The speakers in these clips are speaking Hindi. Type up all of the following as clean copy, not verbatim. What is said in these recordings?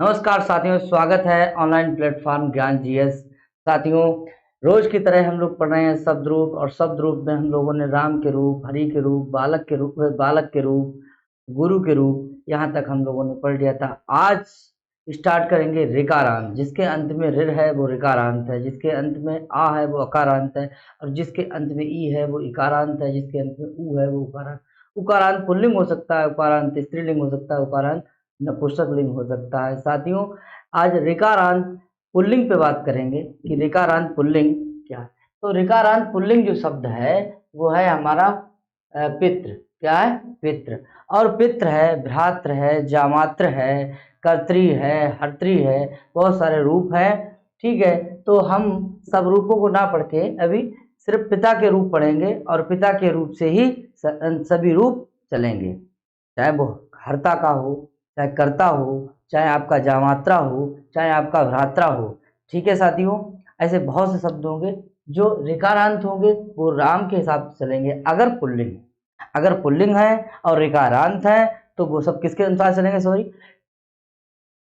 नमस्कार साथियों, स्वागत है ऑनलाइन प्लेटफॉर्म ज्ञान जीएस। साथियों, रोज की तरह हम लोग पढ़ रहे हैं शब्द रूप, और शब्द रूप में हम लोगों ने राम के रूप, हरि के रूप, बालक के रूप, गुरु के रूप, यहाँ तक हम लोगों ने पढ़ लिया था। आज स्टार्ट करेंगे ऋकारांत। जिसके अंत में ऋ है वो ऋकारांत है, जिसके अंत में आ है वो अकारांत है, और जिसके अंत में ई है वो इकारांत है, जिसके अंत में ऊ है वो उकारांत। उकारांत पुल्लिंग हो सकता है, उकारांत स्त्रीलिंग हो सकता है, उकारांत नपुंसक लिंग हो सकता है। साथियों, आज ऋकारांत पुल्लिंग पे बात करेंगे कि ऋकारांत पुल्लिंग क्या है। तो ऋकारांत पुल्लिंग जो शब्द है वो है हमारा पितृ। क्या है? पितृ। और पितृ है, भ्रातृ है, जामात्र है, कर्त्री है, हर्त्री है, बहुत सारे रूप हैं। ठीक है, तो हम सब रूपों को ना पढ़ के अभी सिर्फ पिता के रूप पढ़ेंगे, और पिता के रूप से ही सभी रूप चलेंगे, चाहे वो हर्ता का हो, चाहे कर्ता हो, चाहे आपका जामात्रा हो, चाहे आपका भ्रात्रा हो। ठीक है साथियों, ऐसे बहुत से शब्द होंगे जो ऋकारांत होंगे, वो राम के हिसाब से चलेंगे। अगर पुल्लिंग है और ऋकारांत है तो वो सब किसके अनुसार चलेंगे? सॉरी,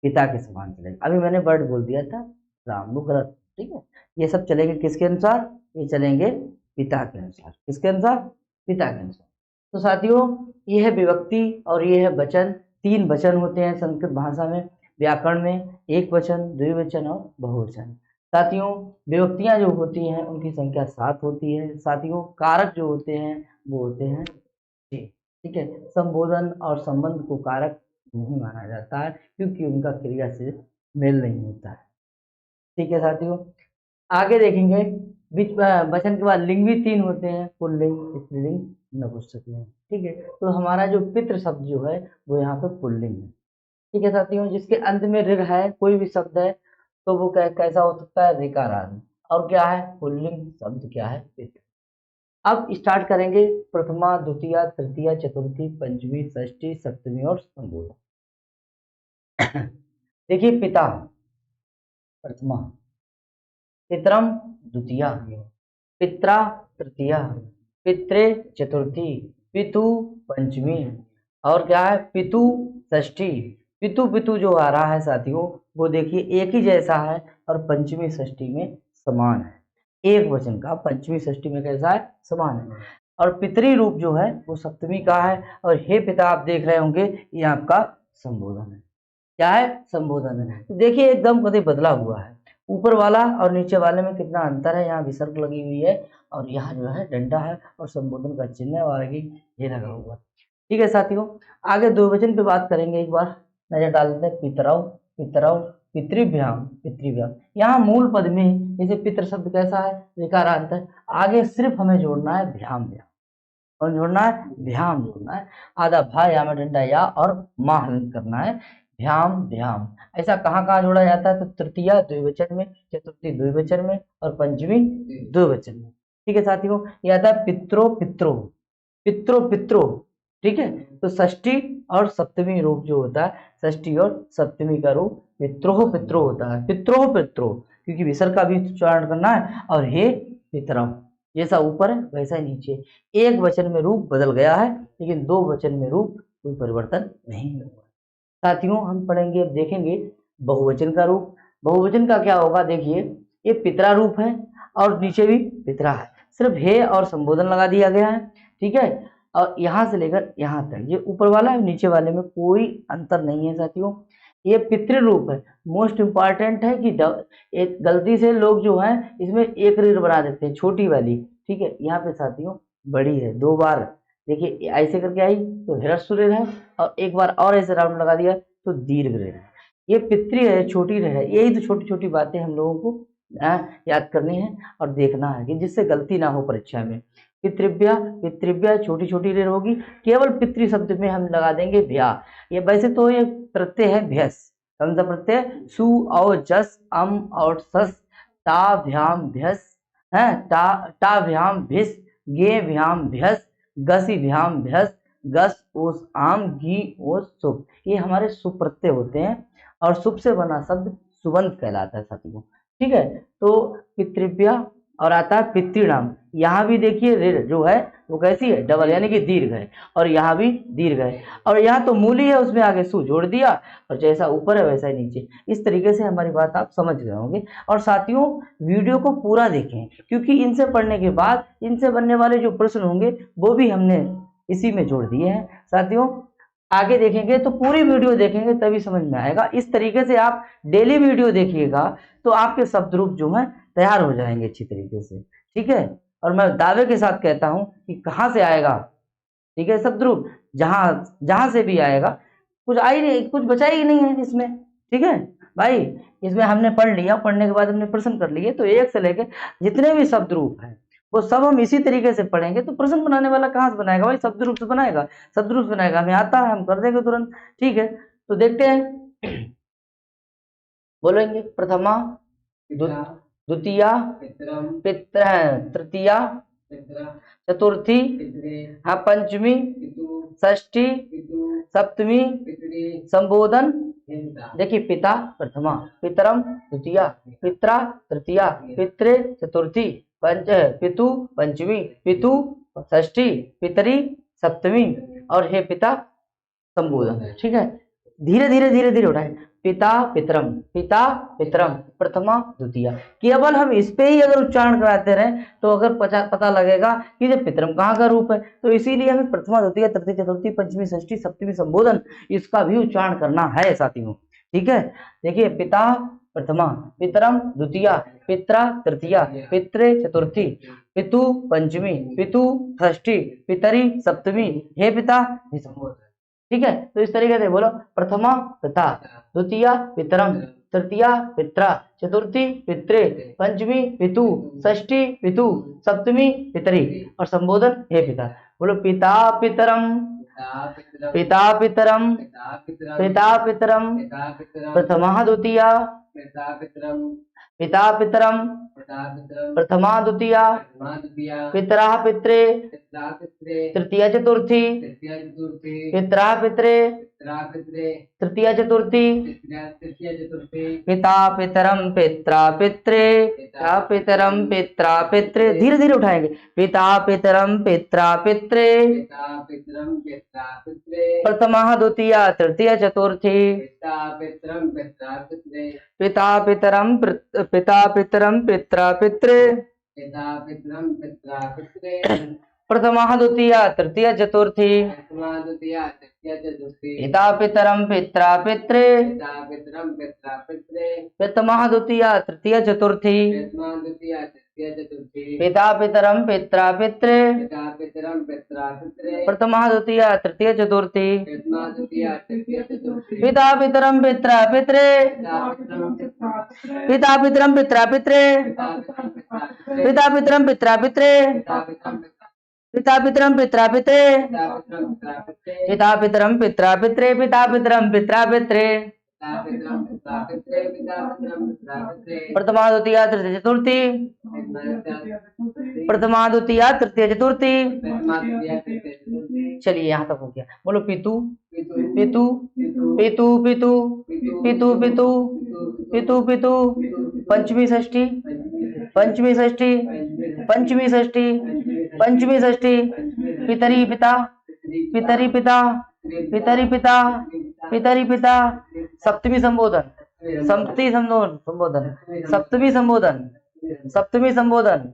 पिता के समान चलेंगे। अभी मैंने वर्ड बोल दिया था राम, वो गलत। ठीक है, ये सब चलेंगे किसके अनुसार? ये चलेंगे पिता के अनुसार। किसके अनुसार? पिता के अनुसार। तो साथियों, ये है विभक्ति और ये है वचन। तीन वचन होते हैं संस्कृत भाषा में, व्याकरण में, एक वचन, द्विवचन और बहुवचन। साथियों, विभक्तियां जो होती हैं उनकी संख्या 7 होती है। साथियों, कारक जो होते हैं वो होते हैं 6। ठीक है, संबोधन और संबंध को कारक नहीं माना जाता है, क्योंकि उनका क्रिया से मेल नहीं होता है। ठीक है साथियों, आगे देखेंगे। बीच वचन के बाद लिंग भी 3 होते हैं, पुल्लिंग, स्त्रीलिंग, नपुंसकलिंग। ठीक है, तो हमारा जो पितृ शब्द जो है वो यहाँ पे पुल्लिंग है। ठीक है साथियों, जिसके अंत में ऋ है, कोई भी शब्द है, तो वो कैसा हो सकता है? ऋकारांत। और क्या है? पुल्लिंग शब्द क्या है? पितृ। अब स्टार्ट करेंगे प्रथमा, द्वितीय, तृतीय, चतुर्थी, पंचमी, षष्ठी, सप्तमी और संबोधन। देखिए, पिता प्रथमा, पितरम द्वितीया, पित्रा तृतीया, पित्रे चतुर्थी, पितु पंचमी, और क्या है? पितु षष्ठी। पितु पितु जो आ रहा है साथियों, वो देखिए एक ही जैसा है और पंचमी षष्ठी में समान है। एक वचन का पंचमी षष्ठी में कैसा है? समान है। और पितरी रूप जो है वो सप्तमी का है। और हे पिता आप देख रहे होंगे, ये आपका संबोधन है। क्या है? संबोधन है। तो देखिए एकदम कदे बदला हुआ है, ऊपर वाला और नीचे वाले में कितना अंतर है। यहाँ विसर्ग लगी हुई है और यहाँ जो है डंडा है और संबोधन का चिन्ह है, और आगे ये लगा हुआ। ठीक है साथियों, आगे द्विवचन पे बात करेंगे। एक बार नजर डाल देते हैं। पितरौ, पितरौ, पितृभ्याम, पितृभ्याम। यहाँ मूल पद में जैसे पितृ शब्द कैसा है? ऋकारांत है। आगे सिर्फ हमें जोड़ना है भ्याम भ्याम। कौन जोड़ना है? भ्याम जोड़ना है। आधा भा या में डंडा या और माह हलन करना है। भ्याम भ्याम। ऐसा कहाँ कहाँ जोड़ा जाता है? तो तृतीय द्विवचन में, चतुर्थी द्विवचन में, और पंचमी द्विवचन में। ठीक है साथियों, ये आता है पित्रो पित्रो, पित्रो पित्रो। ठीक है, तो षष्ठी और सप्तमी रूप जो होता है, षष्ठी और सप्तमी का रूप पित्रोह पित्रो होता है। पित्रोह पित्रो, क्योंकि विसर्ग का भी उच्चारण करना है। और हे पितरम, जैसा ऊपर है वैसा ही नीचे। एक वचन में रूप बदल गया है, लेकिन दो वचन में रूप कोई परिवर्तन नहीं हुआ। साथियों, हम पढ़ेंगे, अब देखेंगे बहुवचन का रूप। बहुवचन का क्या होगा? देखिए, ये पितरा रूप है और नीचे भी पितरा है, सिर्फ हे और संबोधन लगा दिया गया है। ठीक है, और यहाँ से लेकर यहाँ तक, ये ऊपर वाला है, नीचे वाले में कोई अंतर नहीं है साथियों। ये पितृ रूप है। मोस्ट इंपॉर्टेंट है कि एक गलती से लोग जो है इसमें एक रीढ़ बना देते हैं, छोटी वाली। ठीक है, यहाँ पे साथियों बड़ी है, 2 बार। देखिए ऐसे करके आई तो ह्रस्व रीढ़ है, और एक बार और ऐसे राउंड लगा दिया तो दीर्घ रीढ़ है। ये पितृ है, छोटी रीढ़ है। यही तो छोटी छोटी बातें हम लोगों को याद करनी है और देखना है, कि जिससे गलती ना हो परीक्षा में। पितृव्या, पितृव्या छोटी छोटी रीढ़ होगी। केवल पितृ शब्द में हम लगा देंगे भ्या। ये वैसे तो ये प्रत्यय है भ्यस। कौन सा प्रत्यय? सु और जस, अम और सस, ता भ्याम भ्यस है, ता भ्याम भिस, गे भ्याम भ्यस, गसी भ्याम भ्यस, गस ओस आम, घी ओस सुप। ये हमारे सुप्रत्यय होते हैं, और सुप से बना शब्द सुबंत कहलाता है साथियों। ठीक है, तो पितृव्या और आता है पितृणाम। यहाँ भी देखिए रे जो है वो कैसी है, डबल यानी कि दीर्घ है, और यहाँ भी दीर्घ है, और यहाँ तो मूली है उसमें आगे सु जोड़ दिया, और जैसा ऊपर है वैसा ही नीचे। इस तरीके से हमारी बात आप समझ गए होंगे। और साथियों वीडियो को पूरा देखें, क्योंकि इनसे पढ़ने के बाद इनसे बनने वाले जो प्रश्न होंगे वो भी हमने इसी में जोड़ दिए हैं। साथियों आगे देखेंगे तो पूरी वीडियो देखेंगे तभी समझ में आएगा। इस तरीके से आप डेली वीडियो देखिएगा तो आपके शब्द रूप जो है तैयार हो जाएंगे अच्छी तरीके से, ठीक है। और मैं दावे के साथ कहता हूं कि कहाँ से आएगा, ठीक है, शब्द रूप जहां जहां से भी आएगा, कुछ आ ही नहीं, कुछ बचा ही नहीं है इसमें, ठीक है भाई। इसमें हमने पढ़ लिया, पढ़ने के बाद हमने प्रश्न कर लिए, तो एक से लेकर जितने भी शब्द रूप हैं वो सब हम इसी तरीके से पढ़ेंगे। तो प्रश्न बनाने वाला कहाँ से बनाएगा भाई, शब्द रूप से बनाएगा, शब्द रूप से बनाएगा, हमें आता है हम कर देंगे तुरंत, ठीक है। तो देखते हैं, बोलेंगे प्रथमा, द्वितीया, पित्र तृतीया, चतुर्थी, हाँ पंचमी, षष्ठी, सप्तमी, संबोधन। देखिए पिता प्रथमा, पितरम द्वितीया, पित्रा तृतीया, पित्रे चतुर्थी, पंच पितु पंचमी, पितु षष्ठी, पितरी सप्तमी, और हे पिता संबोधन, ठीक है। धीरे धीरे धीरे धीरे उठाए, पिता पितरम, पिता पितरम, प्रथमा द्वितीया। केवल हम इस पे ही अगर उच्चारण कराते रहे तो अगर पता लगेगा कि ये पितरम कहाँ का रूप है, तो इसीलिए हमें प्रथमा द्वितीय तृतीय चतुर्थी पंचमी षष्ठी सप्तमी संबोधन इसका भी उच्चारण करना है साथियों, ठीक है। देखिए पिता प्रथमा, पितरम द्वितीया, पित्रा तृतीया, पित्रे चतुर्थी, पितु पंचमी, पितु षष्ठी, पितरी सप्तमी, हे पिता हे संबोधन, ठीक है। तो इस तरीके से बोलो, प्रथमा पिता, द्वितीया पितरम, तृतीया पित्रा, चतुर्थी पित्रे, पंचमी पितु, षष्ठी पितु, सप्तमी पितरी, और संबोधन हे पिता। बोलो पिता पितरम, पिता पितरम, पिता पितरम, प्रथमा द्वितीया, पिता पितरम, प्रथमा द्वितीया, पितरा पित्रे, तृतीया चतुर्थी, पितरा पित्रे, तृतीया चतुर्थी, पिता पितरम पित्रा पित्रे, पिता पितरम पित्रा पित्रे, धीरे धीरे उठाएंगे, पिता पितरम पित्रा पित्रे, प्रथमा द्वितीया तृतीया चतुर्थी, पिता पितरम पित्रा पित्रे, प्रथमा द्वितीया तृतीया चतुर्थी, पिता पितरम पित्रा पित्रे, प्रथमा द्वितीया तृतीया चतुर्थी, पिता पितरम पित्रा पित्रे, प्रथमा द्वितीया तृतीया चतुर्थी, पिता पितरम पित्रा पित्रे, पिता पितरम पित्रा पित्रे, पिता पितरम पित्रा पित्रे, पिता पितरम पित्रा पित्रे, पिता पितरम पित्रा पित्रे, पिता पितरम पित्रा पित्रे, प्रथमा द्वितीया तृतीय चतुर्थी, प्रथमा द्वितीया तृतीय चतुर्थी। चलिए यहाँ तक हो गया। बोलो पितु पितु पितु पितु पितु पितु पितु पितु, पंचमी षष्ठी, पंचमी षष्ठी, पंचमी षष्ठी, पंचमी षष्ठी, पितरी पिता, पितरी पिता, पितरी पिता, पितरी पिता, सप्तमी संबोधन, सप्तमी संबोधन, सप्तमी संबोधन, सप्तमी संबोधन,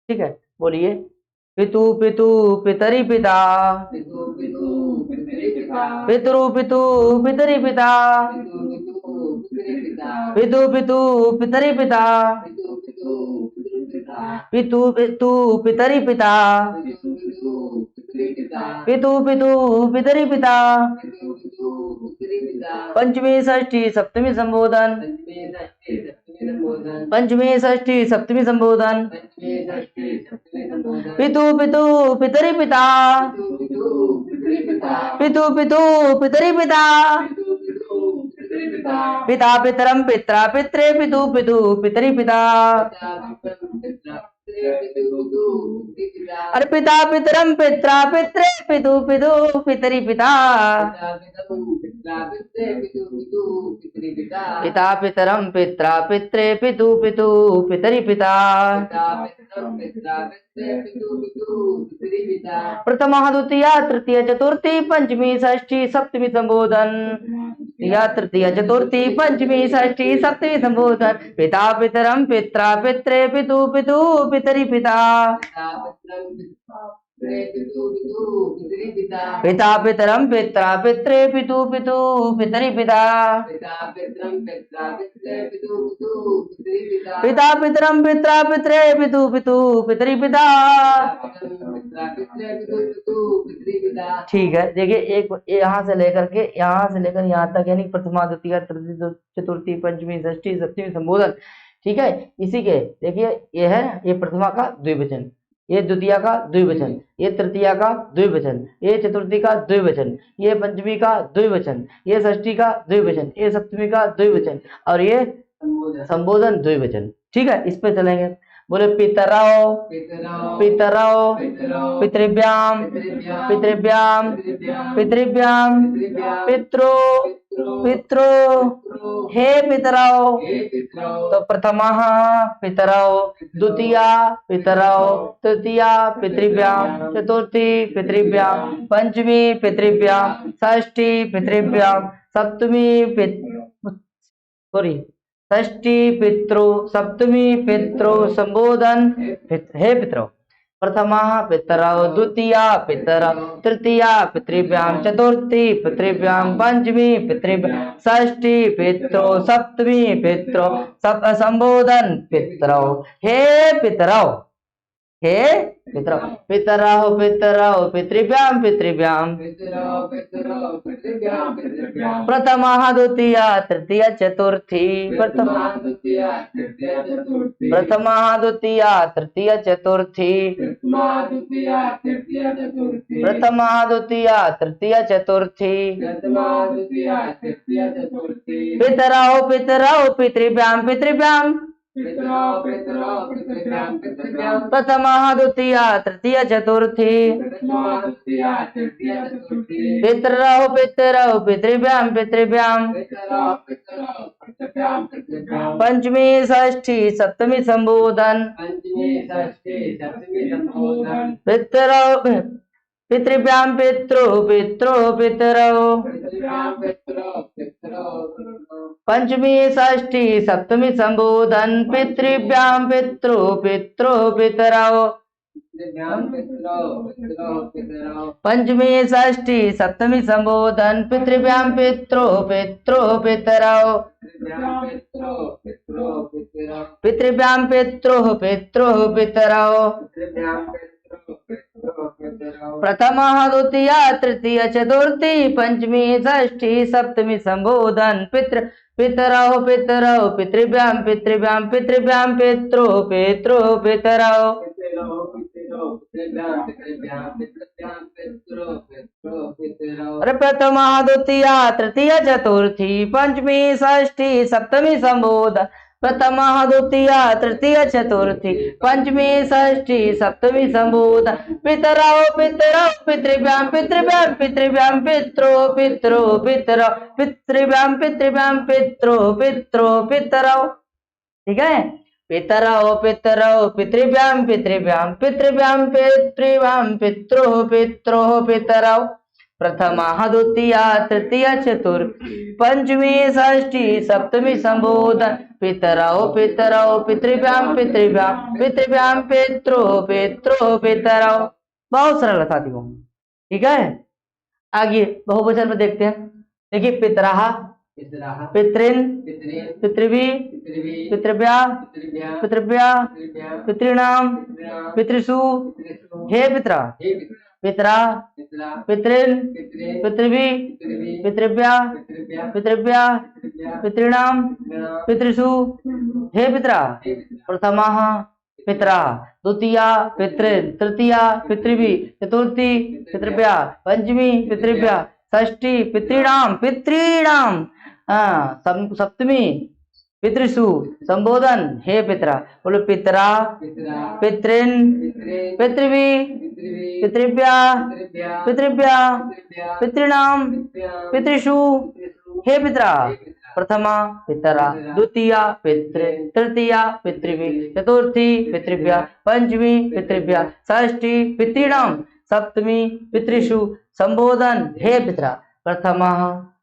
ठीक है। बोलिए पितु पितु पितरी पिता, पितरु पितु पितरी पिता, पितु पितु पितरी पिता, पितु पितु पितरी पिता, पितु पितु पितरी पिता, पंचमी षष्ठी सप्तमी संबोधन, पंचमी षष्ठी सप्तमी संबोधन, पितु पितु पितरी पिता, पितु पितु पितरी पिता, पिता पितरम पित्रा पित्रे, पितु पितु पितरी पिता, अरे पिता पितरम पित्रा पित्रे, पितु पितु पितरी पिता, पिता पितरम पित्रा पित्रे पितु पितु पितरि पिता प्रथमा द्वितीया तृतीय चतुर्थी पंचमी षष्ठी सप्तमी संबोधन या तृतीय चतुर्थी पंचमी षष्ठी सप्तमी संबोधन पिता पितरम पित्रा पित्रे पितु पितु पितरि पिता पिता पितरम पित्रा पित्रे पितु पितु पितरि पिता पिता पितरम पित्रा पित्रे पितु पितु पितरि पिता। ठीक है, देखिए एक यहाँ से लेकर यहाँ तक यानी प्रथमा द्वितीय तृतीय चतुर्थी पंचमी षष्ठी सप्तमी संबोधन। ठीक है, इसी के देखिए ये है, ये प्रथमा का द्विवचन, ये द्वितीय का द्विवचन, ये तृतीया का द्विवचन, ये चतुर्थी का द्विवचन, ये पंचमी का द्विवचन, ये षष्ठी का द्विवचन, ये सप्तमी का द्विवचन और ये संबोधन द्विवचन। ठीक है, इस पे चलेंगे। बोले पितरौ पितरौ पितृभ्याम पितृभ्याम पितृभ्याम पितरो पितरो हे पितरौ। तो प्रथमः पितरौ, द्वितीया पितरौ, तृतीया पितृभ्याम, चतुर्थी पितृभ्याम, पंचमी पितृभ्याम, षष्ठी पितृभ्याम, सप्तमी षष्ठी पितृ, सप्तमी पितृ संबोधन हे पितरौ। प्रथमा पितरौ, द्वितीया पितरौ, तृतीया पितृभ्याम, चतुर्थी पितृभ्याम, पंचमी पितृभ्याम, षष्ठी पितृ, सप्तमी पितृ संबोधन पितरौ हे पितरौ। हे पितरौ पितरौ पितरौ पितृभ्याम पितृभ्याम प्रथमा द्वितीया तृतीया चतुर्थी प्रथमा द्वितीया तृतीया चतुर्थी प्रथमा द्वितीया तृतीया चतुर्थी पितरौ पितरौ पितृभ्याम पितृभ्याम प्रथमा द्वितीया तृतीया चतुर्थी पितरौ पितरौ पितृभ्याम पितृभ्याम पंचमी षष्ठी सप्तमी संबोधन पितरौ पितृभ्याम पितृ पितरो पितरौ पंचमी षष्ठी सप्तमी संबोधन पितृभ्याम पितृ पितरो पितरौ पंचमी षष्ठी सप्तमी संबोधन पितृभ्याम पितरो पितरो पितरौ पितृभ्याम पितरो पितरो पितरौ प्रथमा द्वितीया तृतीया चतुर्थी पंचमी षष्ठी सप्तमी संबोधन पितरौ पितरौ पितृभ्याम पितृभ्याम पितृभ्याम पितरो पितरो पितरौ अरे प्रथमा द्वितीया तृतीया चतुर्थी पंचमी षष्ठी सप्तमी संबोधन प्रथमा द्वितीया तृतीया चतुर्थी पंचमी षष्ठी सप्तमी संबोधन पितरौ पितरौ पितृभ्याम पितृभ्याम पितृभ्याम पितरो पितरो पितरौ पितृभ्याम पितृभ्याम पितरो पितरो पितरौ। ठीक है, पितरौ पितरौ पितृभ्याम पितृभ्याम पितृभ्याम पितृभ्याम पितरो पितरो पितरौ प्रथमा द्वितीया तृतीया चतुर्थी पंचमी षष्ठी सप्तमी संबोधन पितरौ पितरौ पितृभ्याम पितृभ्याम पितृभ्याम पितरो पितरो पितरौ। बहुत सरल है साथियों। ठीक है, आगे बहुवचन में देखते हैं। देखिए पितरः पितृन् पितृभि पितृभ्या पितृभ्या पितॄणाम पितृषु हे पितरा पितरा पितृन् पितृभि पितृभ्या पितृभ्या पितॄणाम पितृषु हे पितरा प्रथमा पितरा द्वितीया पितृन् तृतीया पितृभि चतुर्थी पितृभ्या पंचमी पितृभ्या षष्ठी पितॄणाम पितॄणाम सप्तमी पितृषु संबोधन हे पितरा, बोलो पितरा, पितृन, पितृवी, पितृभ्या, पितृभ्या, पितृणाम, पितृषु हे पितरा। प्रथमा पितरा, द्वितीया पितृ, तृतीया पितृवी, चतुर्थी पितृभ्या, पंचमी पितृभ्या, षष्ठी पितृणाम, सप्तमी पितृषु संबोधन हे पितरा। प्रथमा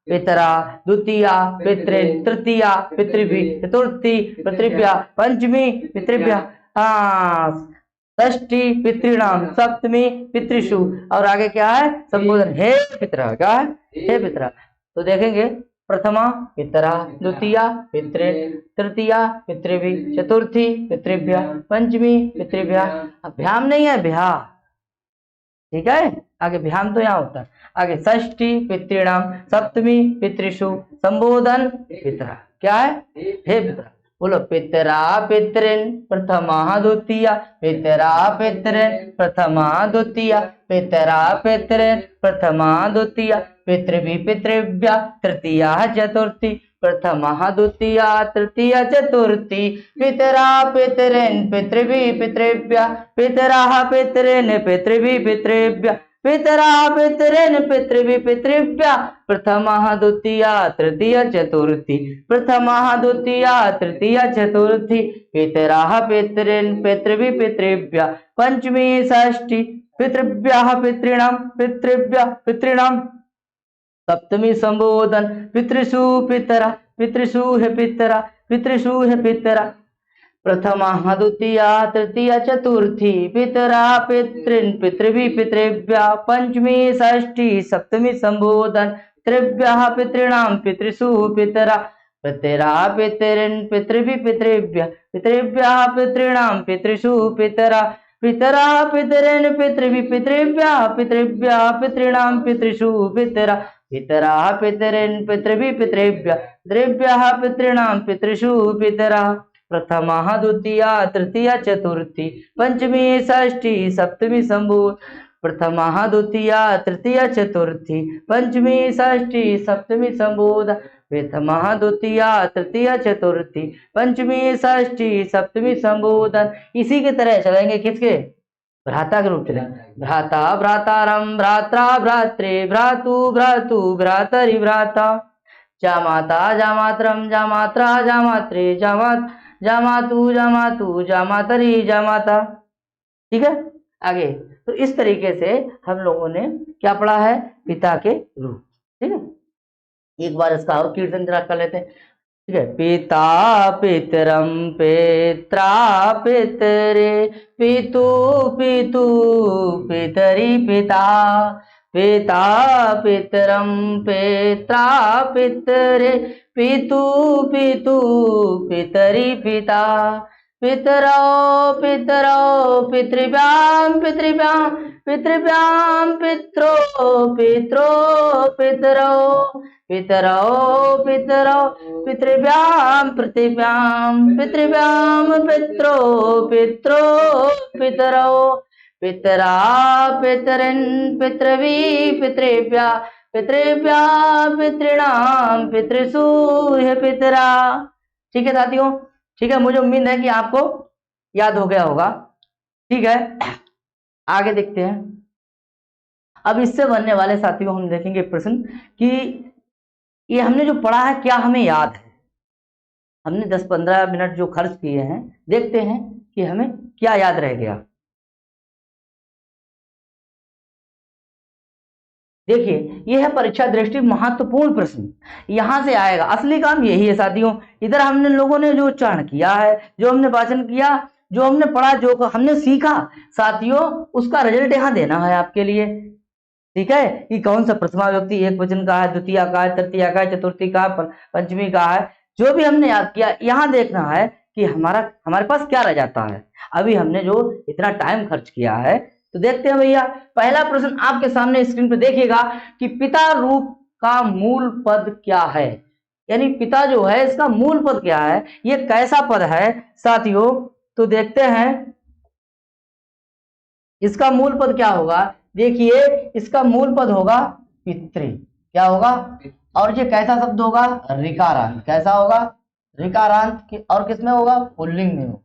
पितरा, द्वितीया पितृ, तृतीया पितृभि, चतुर्थी पितृभ्या, पंचमी पितृभ्या, षष्ठी पितृणाम, सप्तमी पितृषु, और आगे क्या है संबोधन हे पितरा। क्या है हे पितरा। तो देखेंगे प्रथमा पितरा, द्वितीया पितृ, तृतीया पितृभि, चतुर्थी पितृभ्या, पंचमी पितृभ्या, भ्याम नहीं है भ्या, ठीक है, आगे भ्याम तो यहाँ होता है। आगे षष्ठी पितृणाम, सप्तमी पितृषु संबोधन पितरा। क्या है हे पितरा। बोलो पितरा पितृन प्रथमा द्वितीया, पितरा पितृन प्रथमा द्वितीया, पितरा पितृन प्रथमा द्वितीया, पितृभि पितृभ्या तृतीया चतुर्थी, प्रथमा द्वितीया तृतीया चतुर्थी, पितरा पितृन पितृभि पितृभ्या, पितरा पितृन पितृभि पितृभ्या, पितरा पितृन पितृभि पितृभ्या, प्रथमा द्वितीया तृतीया चतुर्थी, प्रथमा द्वितीया तृतीया चतुर्थी, पितरा पितृन पितृभि पितृभ्या, पंचमी षष्ठी पितृभ्या पितृणाम, पितृभ्या पितृणाम, सप्तमी संबोधन पितृषु पितरा, पितृषु है पितरा, पितृषु है पितरा, प्रथमा द्वितीया तृतीया चतुर्थी, पितरा पितृन पितृभि पितृभ्या, पंचमी षष्ठी सप्तमी संबोधन पितृभ्या पितृणाम, पितृषु पितरा, पितरा पितृन पितृभि पितृभ्या, पितृभ्या पितृणाम, पितृषु पितरा, पितरा पितृन पितृभि पितृभ्या, पितृभ्या पितृणाम, पितृषु पितरा, पितरा पितृन पितृभि पितृभ्या, पितृभ्या पितृणाम, पितृषु पितरा, प्रथमा द्वितीया तृतीया चतुर्थी, पंचमी षष्ठी सप्तमी संबोधन, प्रथमा द्वितीया तृतीया चतुर्थी, पंचमी षष्ठी सप्तमी संबोधन, प्रथमा द्वितीया तृतीया चतुर्थी, पंचमी षष्ठी सप्तमी संबोधन। इसी की तरह चलेंगे किसके भ्राता के रूप चलेंगे। भ्राता भ्रातारम, भ्रात्रा भ्रात्रे, भ्रातु भ्रातु, भ्रातरि भ्राता, जामाता जामात्रम, जामात्रा जामात्रे, जामातु जामातु, जामातरि जामाता। ठीक है, आगे तो इस तरीके से हम लोगों ने क्या पढ़ा है पिता के रूप। ठीक है, एक बार इसका और कीर्तन जरा कर लेते हैं। ठीक है, पिता पितरम पित्रा पितरे, पितु पितु पितरि पिता, पिता पितरम पित्रा पितरे, पितु पितु पितरि पिता, पितरो पितरो पितृभ्याम पितृभ्याम, पितृभ्याम पित्रो पित्रो पितरो, पितरो पितरो पितृभ्याम पृथिव्याम, पितृभ्याम पित्रो पित्रो पितरो, पितरा पितरन पितृवी पितृभ्या, पितृभ्या पितृणाम, पितृसु है पितरा। ठीक है साथियों, ठीक है, मुझे उम्मीद है कि आपको याद हो गया होगा। ठीक है, आगे देखते हैं। अब इससे बनने वाले साथियों हम देखेंगे प्रश्न कि ये हमने जो पढ़ा है क्या हमें याद है। हमने 10-15 मिनट जो खर्च किए हैं, देखते हैं कि हमें क्या याद रह गया। देखिए, यह है परीक्षा दृष्टि महत्वपूर्ण प्रश्न, यहां से आएगा। असली काम यही है साथियों। इधर हमने लोगों ने जो उच्चारण किया है, जो हमने वाचन किया, जो हमने पढ़ा, जो हमने सीखा साथियों, उसका रिजल्ट यहाँ देना है आपके लिए। ठीक है, कि कौन सा प्रथमा व्यक्ति एक वचन का है, द्वितीय का है, तृतीय का है, चतुर्थी का है, पंचमी का है, जो भी हमने याद किया, यहाँ देखना है कि हमारे पास क्या रह जाता है। अभी हमने जो इतना टाइम खर्च किया है, तो देखते हैं भैया। पहला प्रश्न आपके सामने स्क्रीन पे देखिएगा कि पिता रूप का मूल पद क्या है, यानी पिता जो है इसका मूल पद क्या है, ये कैसा पद है साथियों। तो देखते हैं इसका मूल पद क्या होगा। देखिए, इसका मूल पद होगा पितृ। क्या होगा, और ये कैसा शब्द होगा, ऋकारांत। कैसा होगा, और किसमें होगा, पुल्लिंग में होगा।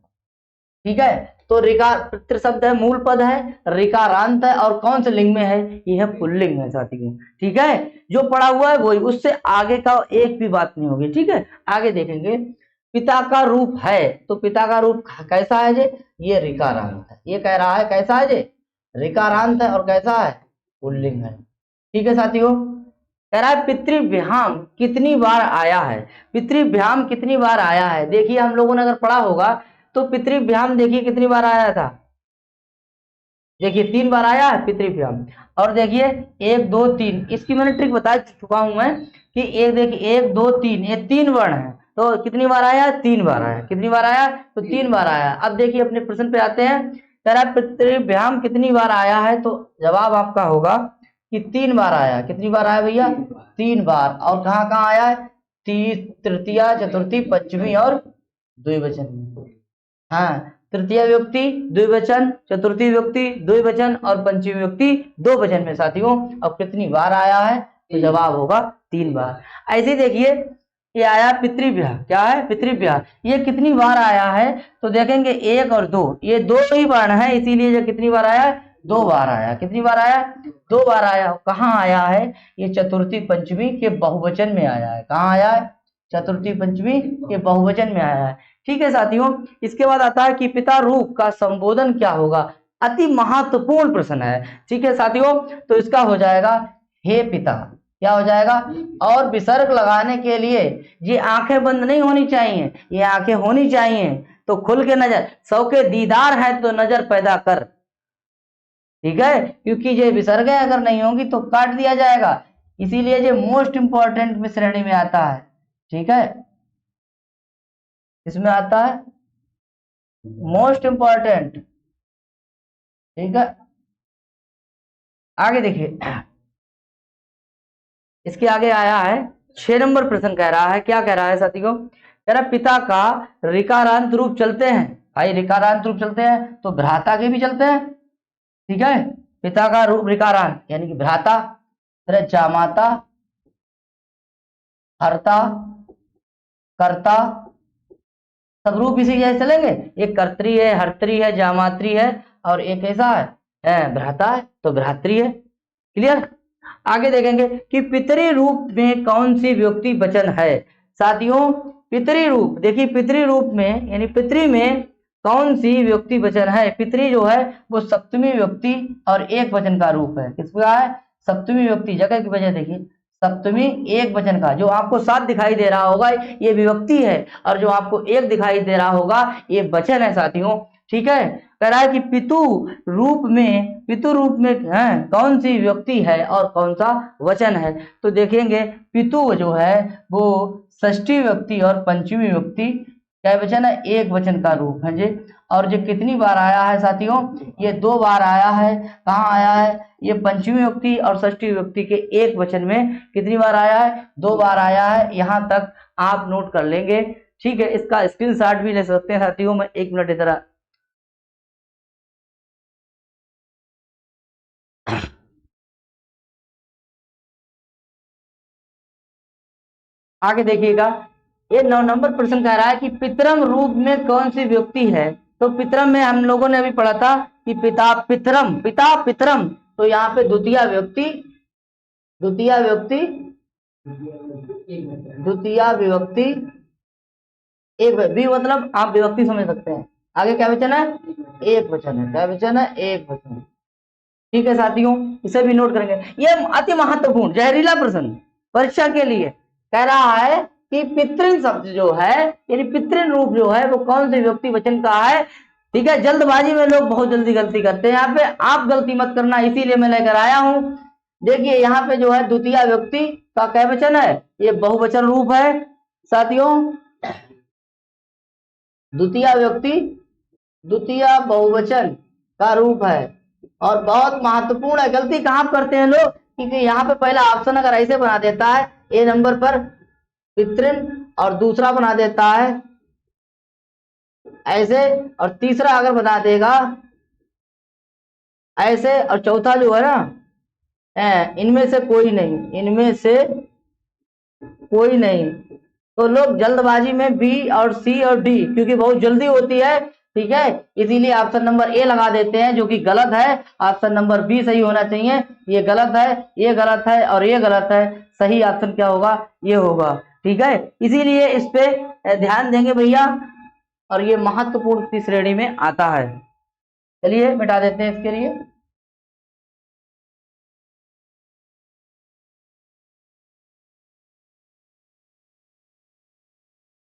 ठीक है, तो रिकार पितृ शब्द है, मूल पद है, रिकारांत है और कौन से लिंग में है, ये है पुल्लिंग में साथियों। ठीक है, जो पढ़ा हुआ है वही, उससे आगे का एक भी बात नहीं होगी। ठीक है, आगे देखेंगे। पिता का रूप है, तो पिता का रूप कैसा है जे, ये रिकारांत है। ये कह रहा है कैसा है जे, रिकारांत है और कैसा है, पुल्लिंग है। ठीक है साथियों, कह रहा है पितृभ्याम कितनी बार आया है। पितृभ्याम कितनी बार आया है, देखिए हम लोगों ने अगर पढ़ा होगा तो पितृभ्याम देखिए कितनी बार आया था, देखिए 3 बार आया है पितृभ्याम। और देखिए 1 2 3, इसकी मैंने ट्रिक बता चुका हूं मैं कि एक देखिए 1 2 3, ये 3 वर्ण है, तो कितनी बार आया, 3 बार आया। कितनी बार आया, तो 3 बार आया। अब देखिए अपने प्रश्न पे आते हैं, कह रहा है पितृभ्याम कितनी बार आया है, तो जवाब आपका होगा कि 3 बार आया। कितनी बार आया भैया, 3 बार। और कहाँ कहाँ आया है, तृतीया, चतुर्थी, पंचमी और द्विवचन में। हाँ, तृतीय व्यक्ति द्विवचन, चतुर्थी व्यक्ति द्विवचन और पंचमी व्यक्ति दो वचन में साथियों। अब कितनी बार आया है, तो जवाब होगा 3 बार। ऐसे देखिए ये आया पितृव्याह, क्या है, पितृव्याह, ये कितनी बार आया है, तो देखेंगे 1 और 2, ये 2 ही वर्ण है, इसीलिए ये कितनी बार आया है, 2 बार आया। कितनी बार आया, 2 बार आया। कहाँ आया है, ये चतुर्थी पंचमी के बहुवचन में आया है। कहाँ आया है, चतुर्थी पंचमी के बहुवचन में आया है। ठीक है साथियों, इसके बाद आता है कि पिता रूप का संबोधन क्या होगा। अति महत्वपूर्ण प्रश्न है। ठीक है साथियों, तो इसका हो जाएगा हे पिता। क्या हो जाएगा, और विसर्ग लगाने के लिए ये आंखें बंद नहीं होनी चाहिए, ये आंखें होनी चाहिए, तो खुल के नजर, सौ के दीदार है तो नजर पैदा कर। ठीक है, क्योंकि ये विसर्गें अगर नहीं होंगी तो काट दिया जाएगा, इसीलिए ये मोस्ट इंपॉर्टेंट में श्रेणी में आता है। ठीक है, इसमें आता है मोस्ट इंपॉर्टेंट। ठीक है, आगे देखिए, इसके आगे आया है 6 नंबर प्रश्न, कह रहा है, क्या कह रहा है साथियों, कह रहा पिता का रिकारांत रूप चलते हैं। भाई रिकारांत रूप चलते हैं तो भ्राता के भी चलते हैं। ठीक है, पिता का रूप रिकारांत यानी कि भ्राता, फिर जामाता, हर्ता, कर्ता, सब रूप इसी जैसे चलेंगे। एक कर्त्री है, हर्त्री है, जामात्री है और एक ऐसा है भ्राता है, तो भ्रात्री है। क्लियर, आगे देखेंगे कि पितृ रूप में कौन सी व्यक्ति वचन है। साथियों पितृ रूप, देखिए पितृ रूप में यानी पितृ में कौन सी व्यक्ति वचन है। पितृ जो है वो सप्तमी व्यक्ति और एक वचन का रूप है। किसका है, सप्तमी व्यक्ति, जगह की वजह देखिए, सप्तमी एक वचन का, जो आपको 7 दिखाई दे रहा होगा ये विभक्ति है, और जो आपको 1 दिखाई दे रहा होगा ये वचन है साथियों। ठीक है, कह रहा है कि पितु रूप में है, कौन सी व्यक्ति है और कौन सा वचन है। तो देखेंगे पितु जो है वो षष्ठी व्यक्ति और पंचमी व्यक्ति क्या वचन है, एक वचन का रूप है जी। और जो कितनी बार आया है साथियों, ये 2 बार आया है। कहाँ आया है, ये पंचमी व्यक्ति और षष्ठी व्यक्ति के एक वचन में कितनी बार आया है, 2 बार आया है। यहां तक आप नोट कर लेंगे। ठीक है, इसका स्क्रीनशॉट भी ले सकते हैं साथियों। मैं 1 मिनट इधर आगे देखिएगा, ये 9 नंबर प्रश्न कह रहा है कि पितरम रूप में कौन सी व्यक्ति है। तो पितरम में हम लोगों ने अभी पढ़ा था कि पिता पितरम, तो यहाँ पे द्वितीय व्यक्ति एक भी, मतलब आप विभक्ति समझ सकते हैं। आगे क्या वचन है, एक वचन है। क्या वचन है, एक वचन है। ठीक है साथियों, इसे भी नोट करेंगे। ये अति महत्वपूर्ण जहरीला प्रश्न परीक्षा के लिए कह रहा है कि पितृन शब्द जो है यानी पितृन रूप जो है वो कौन से व्यक्ति वचन का है। ठीक है, जल्दबाजी में लोग बहुत जल्दी गलती करते हैं, यहाँ पे आप गलती मत करना, इसीलिए मैं लेकर आया हूं। देखिए यहाँ पे जो है द्वितीय व्यक्ति का क्या वचन है, ये बहुवचन रूप है साथियों। द्वितीय बहुवचन का रूप है और बहुत महत्वपूर्ण है। गलती कहां करते हैं लोग, क्योंकि यहाँ पे पहला ऑप्शन अगर ऐसे बना देता है ए नंबर पर पितृन, और दूसरा बना देता है ऐसे, और तीसरा अगर बना देगा ऐसे, और चौथा जो है ना इनमें से कोई नहीं, तो लोग जल्दबाजी में बी और सी और डी, क्योंकि बहुत जल्दी होती है, ठीक है, इसीलिए ऑप्शन नंबर ए लगा देते हैं, जो कि गलत है। ऑप्शन नंबर बी सही होना चाहिए। ये गलत है, ये गलत है और ये गलत है। सही ऑप्शन क्या होगा? ये होगा, ठीक है। इसीलिए इस पे ध्यान देंगे भैया, और ये महत्वपूर्ण की श्रेणी में आता है। चलिए मिटा देते हैं इसके लिए।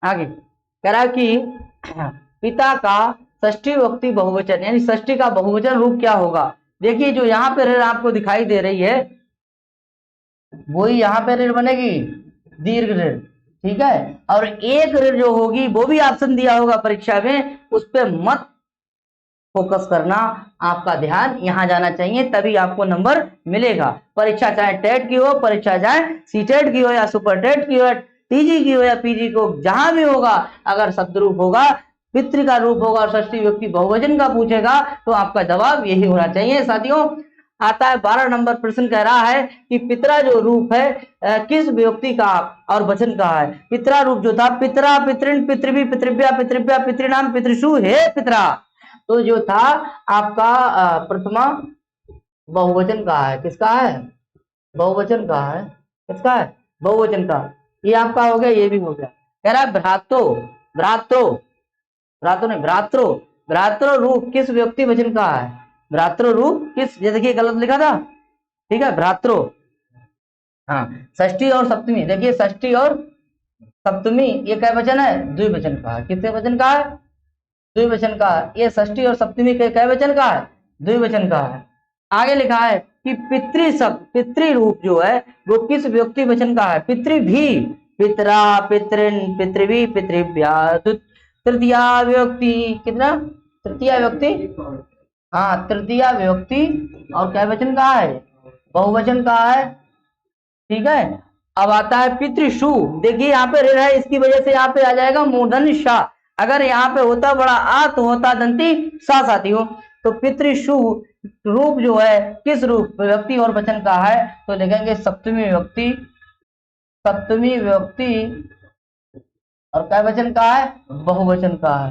आगे कह रहा है कि पिता का षष्ठी विभक्ति बहुवचन, यानी षष्ठी का बहुवचन रूप क्या होगा। देखिए जो यहाँ पे ऋण आपको दिखाई दे रही है, वही यहाँ पे ऋण बनेगी, दीर्घ ऋण, ठीक है। और एक ऋण जो होगी, वो भी ऑप्शन दिया होगा परीक्षा में, उस पर मत फोकस करना, आपका ध्यान यहाँ जाना चाहिए, तभी आपको नंबर मिलेगा। परीक्षा चाहे टेट की हो, परीक्षा चाहे सीटेट की हो या सुपर टेट की हो, टीजी की हो या पीजी को, जहां भी होगा, अगर शब्द रूप होगा, पितृ का रूप होगा और षष्ठी विभक्ति बहुवचन का पूछेगा, तो आपका जवाब यही होना चाहिए। साथियों आता है 12 नंबर प्रश्न, कह रहा है कि पितरा जो रूप है किस विभक्ति का और वचन का है। पितरा रूप जो था, पितरा, पितृण, पितृवी, पितृव्या, पितृव्या, पितृणाम, पितृषु, हे पितरा, तो जो था आपका प्रथमा बहुवचन का है। किसका है? बहुवचन का है। किसका है? बहुवचन का। ये आपका हो गया, ये भी हो गया। कह रहा है भ्रातो, भ्रातो, भ्रातो नहीं, भ्रातृ, भ्रातृ रूप किस व्यक्ति वचन का है। भ्रातृ रूप किस, ये देखिए गलत लिखा था, ठीक है, भ्रातृ। हाँ, षष्ठी और सप्तमी, देखिए षष्ठी और सप्तमी ये क्या वचन है? द्विवचन का है। किसके वचन का है? द्विवचन का है। ये षष्ठी और सप्तमी के क्या वचन का है? द्विवचन का है। आगे लिखा है कि पितृ शब्द, पितृ रूप जो है वो किस व्यक्ति वचन का है। पितृभी, पितरा, पितृन, पितृवी, पितृव्या, तृतीया व्यक्ति, कितना? तृतीया व्यक्ति, हाँ तृतीया व्यक्ति, और क्या वचन का है? बहुवचन का है, ठीक है। अब आता है पितृषु, देखिए यहाँ पे ऋण है, इसकी वजह से यहाँ पे आ जाएगा मूर्धन्य षा। अगर यहाँ पे होता बड़ा आ तो होता दंती सा। साथियों तो पितृषु रूप जो है किस रूप, व्यक्ति और वचन का है, तो लिखेंगे सप्तमी व्यक्ति, सप्तमी व्यक्ति, और क्या वचन का है? बहुवचन का है।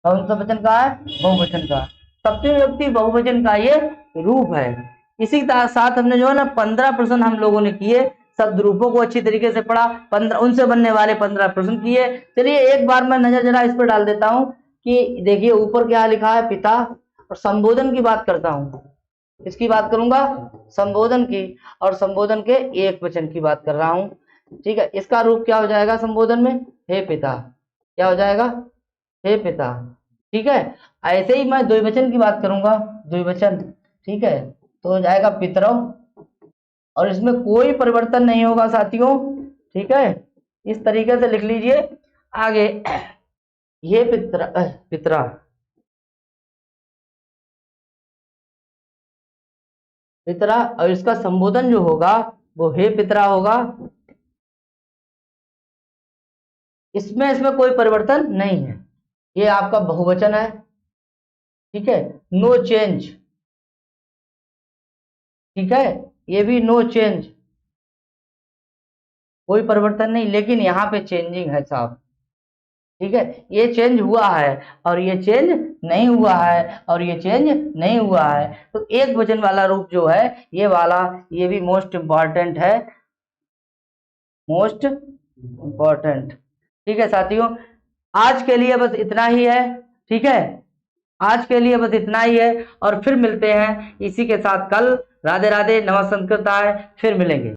कौन सा वचन का है? बहुवचन का। सप्तमी व्यक्ति बहुवचन का ये रूप है। इसी के साथ हमने जो है ना 15 प्रश्न हम लोगों ने किए, शब्द रूपों को अच्छी तरीके से पढ़ा, 15 उनसे बनने वाले 15 प्रश्न किए। चलिए एक बार मैं नजर जरा इस पर डाल देता हूं कि देखिए ऊपर क्या लिखा है, पिता, और संबोधन की बात करता हूं। इसकी बात करूंगा, संबोधन की, और संबोधन के एक वचन की बात कर रहा हूं, ठीक है। इसका रूप क्या हो जाएगा संबोधन में? हे पिता। क्या हो जाएगा? हे पिता, ठीक है। ऐसे ही मैं द्विवचन की बात करूंगा, द्विवचन, ठीक है, तो हो जाएगा पितरौ, और इसमें कोई परिवर्तन नहीं होगा साथियों, ठीक है। इस तरीके से लिख लीजिए। आगे ये पितरा, पितरा, पितरा, और इसका संबोधन जो होगा वो हे पितरा होगा। इसमें कोई परिवर्तन नहीं है। ये आपका बहुवचन है, ठीक है, नो चेंज, ठीक है, ये भी नो चेंज, कोई परिवर्तन नहीं, लेकिन यहाँ पे चेंजिंग है साहब, ठीक है। ये चेंज हुआ है और ये चेंज नहीं हुआ है, और ये चेंज नहीं हुआ है। तो एक वचन वाला रूप जो है ये वाला, ये भी मोस्ट इंपॉर्टेंट है, मोस्ट इंपॉर्टेंट, ठीक है साथियों। आज के लिए बस इतना ही है, ठीक है, आज के लिए बस इतना ही है, और फिर मिलते हैं इसी के साथ कल। राधे राधे, नमः संस्कृताय, फिर मिलेंगे।